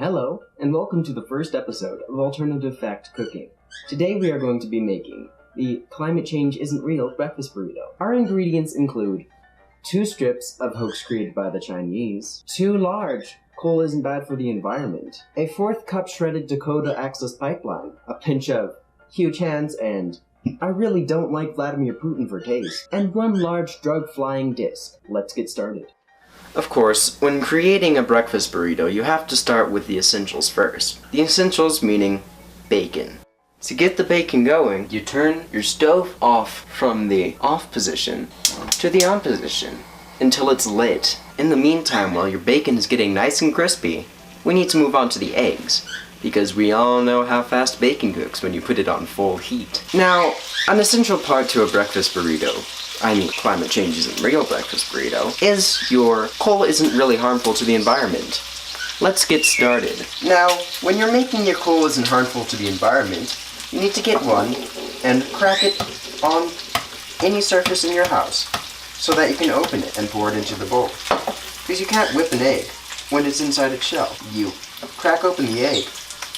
Hello, and welcome to the first episode of Alternative Fact Cooking. Today we are going to be making the Climate Change Isn't Real breakfast burrito. Our ingredients include 2 strips of hoax created by the Chinese, 2 large coal isn't bad for the environment, a 4th cup shredded Dakota Access Pipeline, a pinch of huge hands, and I really don't like Vladimir Putin for taste, and 1 large drug flying disc. Let's get started. Of course, when creating a breakfast burrito, you have to start with the essentials first. The essentials meaning bacon. To get the bacon going, you turn your stove off from the off position to the on position until it's lit. In the meantime, while your bacon is getting nice and crispy, we need to move on to the eggs, because we all know how fast bacon cooks when you put it on full heat. Now, an essential part to a breakfast burrito, climate change isn't real breakfast burrito, is your coal isn't really harmful to the environment. Let's get started. Now, when you're making your coal isn't harmful to the environment, you need to get one and crack it on any surface in your house so that you can open it and pour it into the bowl. Because you can't whip an egg when it's inside its shell. You crack open the egg,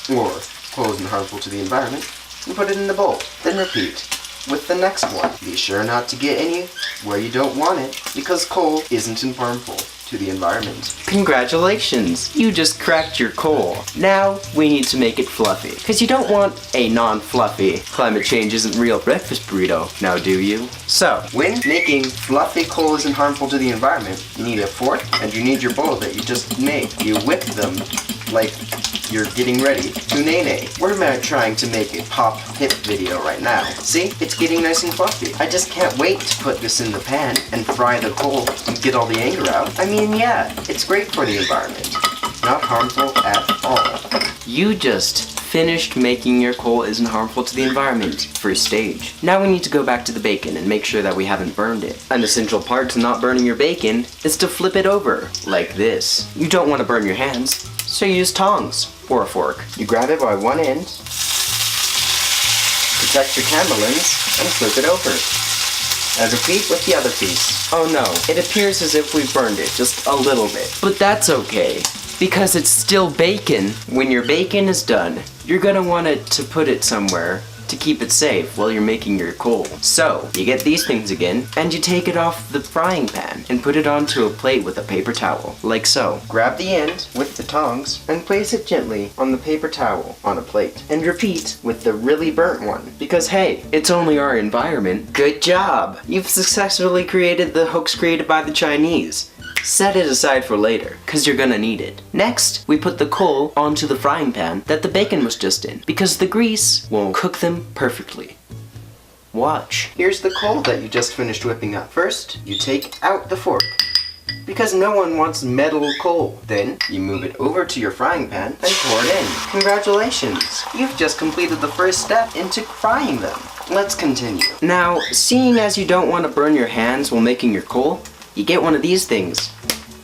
or coal isn't harmful to the environment, and put it in the bowl. Then repeat with the next one. Be sure not to get any where you don't want it, because coal isn't harmful to the environment. Congratulations! You just cracked your coal. Now we need to make it fluffy, because you don't want a non-fluffy climate change isn't real breakfast burrito, now do you? So, when making fluffy coal isn't harmful to the environment, you need a fork and you need your bowl that you just made. You whip them like you're getting ready to nay-nay. We're trying to make a pop hip video right now. See? It's getting nice and fluffy. I just can't wait to put this in the pan and fry the coal and get all the anger out. Yeah, it's great for the environment. Not harmful at all. You just finished making your coal isn't harmful to the environment first stage. Now we need to go back to the bacon and make sure that we haven't burned it. An essential part to not burning your bacon is to flip it over, like this. You don't want to burn your hands, so use tongs or a fork. You grab it by one end, protect your camera lens, and flip it over. And repeat with the other piece. Oh no, it appears as if we've burned it just a little bit. But that's okay, because it's still bacon. When your bacon is done, you're gonna want to put it somewhere to keep it safe while you're making your coal. So, you get these things again, and you take it off the frying pan and put it onto a plate with a paper towel, like so. Grab the end with the tongs and place it gently on the paper towel on a plate. And repeat with the really burnt one, because hey, it's only our environment. Good job! You've successfully created the hoax created by the Chinese. Set it aside for later, cause you're gonna need it. Next, we put the coal onto the frying pan that the bacon was just in, because the grease will cook them perfectly. Watch. Here's the coal that you just finished whipping up. First, you take out the fork, because no one wants metal coal. Then, you move it over to your frying pan and pour it in. Congratulations! You've just completed the first step into frying them. Let's continue. Now, seeing as you don't want to burn your hands while making your coal, you get one of these things.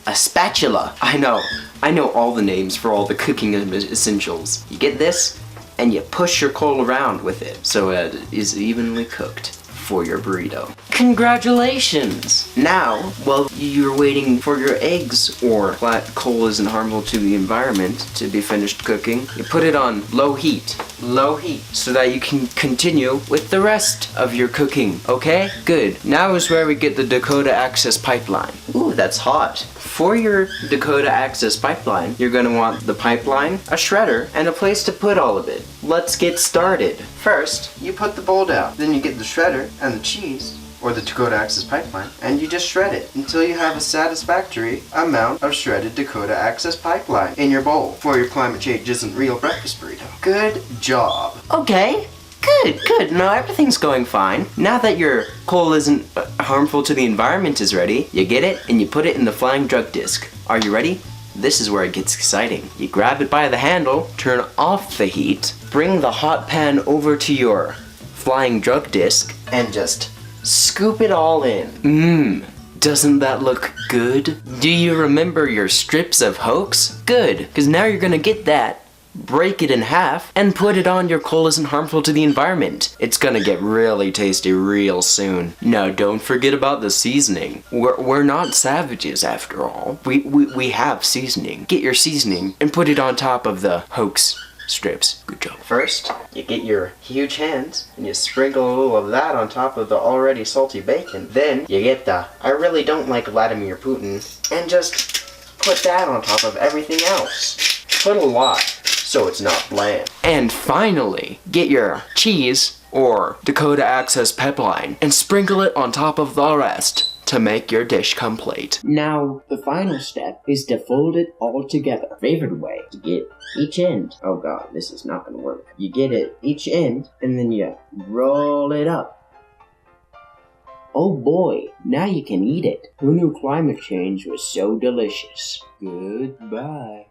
A spatula. I know all the names for all the cooking essentials. You get this, and you push your coal around with it so it is evenly cooked for your burrito. Congratulations! Now, while you're waiting for your eggs or flat coal isn't harmful to the environment to be finished cooking, you put it on low heat, so that you can continue with the rest of your cooking, okay? Good. Now is where we get the Dakota Access Pipeline. Ooh, that's hot. For your Dakota Access Pipeline, you're gonna want the pipeline, a shredder, and a place to put all of it. Let's get started. First, you put the bowl down. Then you get the shredder and the cheese, or the Dakota Access Pipeline, and you just shred it until you have a satisfactory amount of shredded Dakota Access Pipeline in your bowl for your Climate Change Isn't Real breakfast burrito. Good job. Okay. Good. Now everything's going fine. Now that your coal isn't harmful to the environment is ready, you get it and you put it in the flying drug disc. Are you ready? This is where it gets exciting. You grab it by the handle, turn off the heat, bring the hot pan over to your flying drug disc, and just scoop it all in. Doesn't that look good? Do you remember your strips of hoax? Good, because now you're gonna get that break it in half, and put it on your coal isn't harmful to the environment. It's gonna get really tasty real soon. Now don't forget about the seasoning. We're not savages after all. We have seasoning. Get your seasoning and put it on top of the hoax strips. Good job. First, you get your huge hands and you sprinkle a little of that on top of the already salty bacon. Then you get the I really don't like Vladimir Putin and just put that on top of everything else. Put a lot so it's not bland. And finally, get your cheese or Dakota Access pipeline and sprinkle it on top of the rest to make your dish complete. Now, the final step is to fold it all together. Favorite way to get each end. Oh god, this is not gonna work. You get it each end and then you roll it up. Oh boy, now you can eat it. Who knew climate change was so delicious? Goodbye.